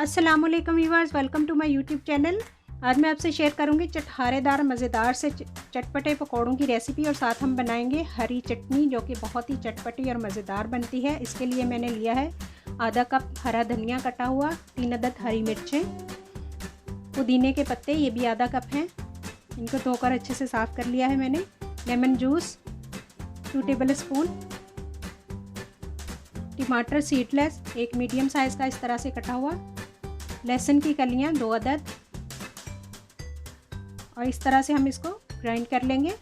अस्सलामुअलैकुम viewers, welcome to my YouTube channel. आज मैं आपसे शेयर करूंगी चटखारेदार मज़ेदार से चटपटे पकौड़ों की रेसिपी और साथ हम बनाएंगे हरी चटनी जो कि बहुत ही चटपटी और मज़ेदार बनती है। इसके लिए मैंने लिया है आधा कप हरा धनिया कटा हुआ, 3 अदद हरी मिर्चें, पुदीने के पत्ते ये भी आधा कप हैं, इनको धोकर अच्छे से साफ़ कर लिया है मैंने। लेमन जूस 2 टेबल स्पून, टमाटर सीडलेस 1 मीडियम साइज़ का इस तरह से कटा हुआ, लहसुन की कलियां 2 अदद, और इस तरह से हम इसको ग्राइंड कर लेंगे।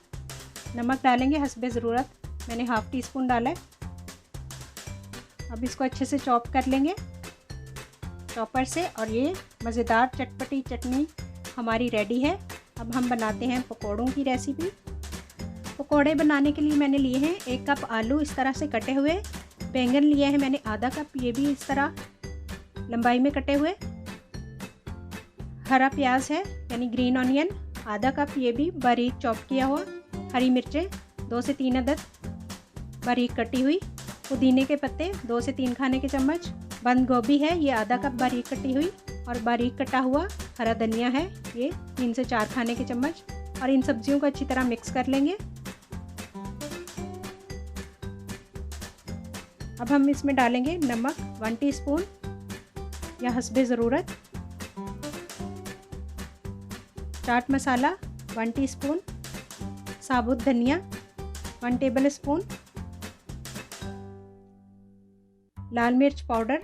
नमक डालेंगे हस्बे ज़रूरत, मैंने हाफ़ टी स्पून डाला है। अब इसको अच्छे से चॉप कर लेंगे चॉपर से, और ये मज़ेदार चटपटी चटनी हमारी रेडी है। अब हम बनाते हैं पकौड़ों की रेसिपी। पकौड़े बनाने के लिए मैंने लिए हैं 1 कप आलू इस तरह से कटे हुए, बैंगन लिए हैं मैंने आधा कप, ये भी इस तरह लंबाई में कटे हुए, हरा प्याज है यानी ग्रीन ऑनियन आधा कप, ये भी बारीक चॉप किया हुआ, हरी मिर्चें 2 से 3 अदद बारीक कटी हुई, पुदीने के पत्ते 2 से 3 खाने के चम्मच, बंद गोभी है ये आधा कप बारीक कटी हुई, और बारीक कटा हुआ हरा धनिया है ये 3 से 4 खाने के चम्मच। और इन सब्जियों को अच्छी तरह मिक्स कर लेंगे। अब हम इसमें डालेंगे नमक 1 टीस्पून या हस्बे ज़रूरत, चाट मसाला 1 टीस्पून, साबुत धनिया 1 टेबल स्पून, लाल मिर्च पाउडर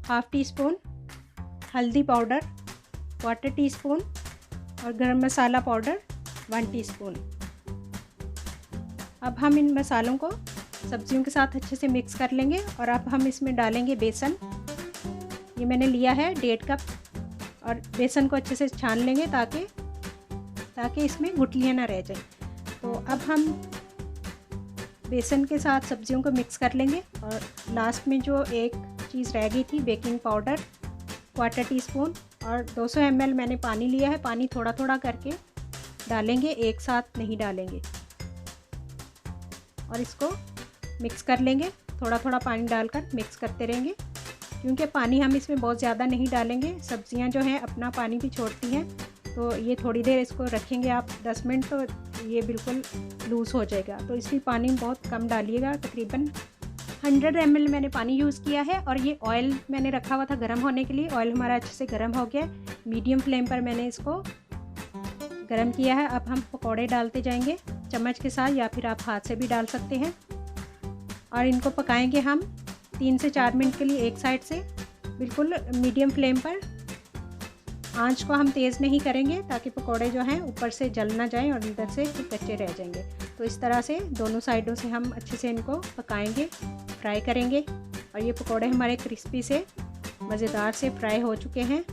हाफ़ टी स्पून, हल्दी पाउडर 1/4 टीस्पून, और गरम मसाला पाउडर 1 टीस्पून। अब हम इन मसालों को सब्जियों के साथ अच्छे से मिक्स कर लेंगे। और अब हम इसमें डालेंगे बेसन, ये मैंने लिया है 1.5 कप, और बेसन को अच्छे से छान लेंगे ताकि इसमें गुठलियाँ ना रह जाएं। तो अब हम बेसन के साथ सब्जियों को मिक्स कर लेंगे। और लास्ट में जो एक चीज़ रह गई थी, बेकिंग पाउडर 1/4 टीस्पून, और 200 ml मैंने पानी लिया है, पानी थोड़ा थोड़ा करके डालेंगे, एक साथ नहीं डालेंगे, और इसको मिक्स कर लेंगे। थोड़ा थोड़ा पानी डालकर मिक्स करते रहेंगे, क्योंकि पानी हम इसमें बहुत ज़्यादा नहीं डालेंगे, सब्जियां जो हैं अपना पानी भी छोड़ती हैं। तो ये थोड़ी देर इसको रखेंगे आप 10 मिनट, तो ये बिल्कुल लूज़ हो जाएगा, तो इसलिए पानी बहुत कम डालिएगा। तकरीबन 100 ml मैंने पानी यूज़ किया है। और ये ऑयल मैंने रखा हुआ था गर्म होने के लिए, ऑयल हमारा अच्छे से गर्म हो गया, मीडियम फ्लेम पर मैंने इसको गर्म किया है। अब हम पकौड़े डालते जाएंगे चम्मच के साथ, या फिर आप हाथ से भी डाल सकते हैं, और इनको पकाएंगे हम 3 से 4 मिनट के लिए एक साइड से, बिल्कुल मीडियम फ्लेम पर। आंच को हम तेज़ नहीं करेंगे ताकि पकोड़े जो हैं ऊपर से जल ना जाएं और अंदर से कच्चे रह जाएंगे। तो इस तरह से दोनों साइडों से हम अच्छे से इनको पकाएंगे, फ्राई करेंगे। और ये पकोड़े हमारे क्रिस्पी से मज़ेदार से फ्राई हो चुके हैं।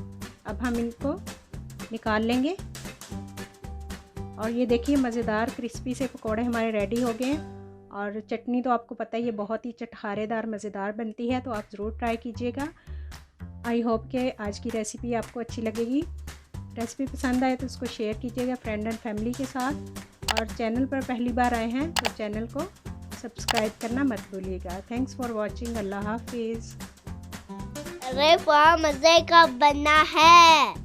अब हम इनको निकाल लेंगे, और ये देखिए मज़ेदार क्रिस्पी से पकोड़े हमारे रेडी हो गए हैं। और चटनी तो आपको पता ही है बहुत ही चटखारेदार मज़ेदार बनती है, तो आप ज़रूर ट्राई कीजिएगा। आई होप कि आज की रेसिपी आपको अच्छी लगेगी। रेसिपी पसंद आए तो उसको शेयर कीजिएगा फ्रेंड एंड फैमिली के साथ, और चैनल पर पहली बार आए हैं तो चैनल को सब्सक्राइब करना मत भूलिएगा। Thanks for watching. अल्लाह हाफिज़। अरे वाह, मज़े का बना है।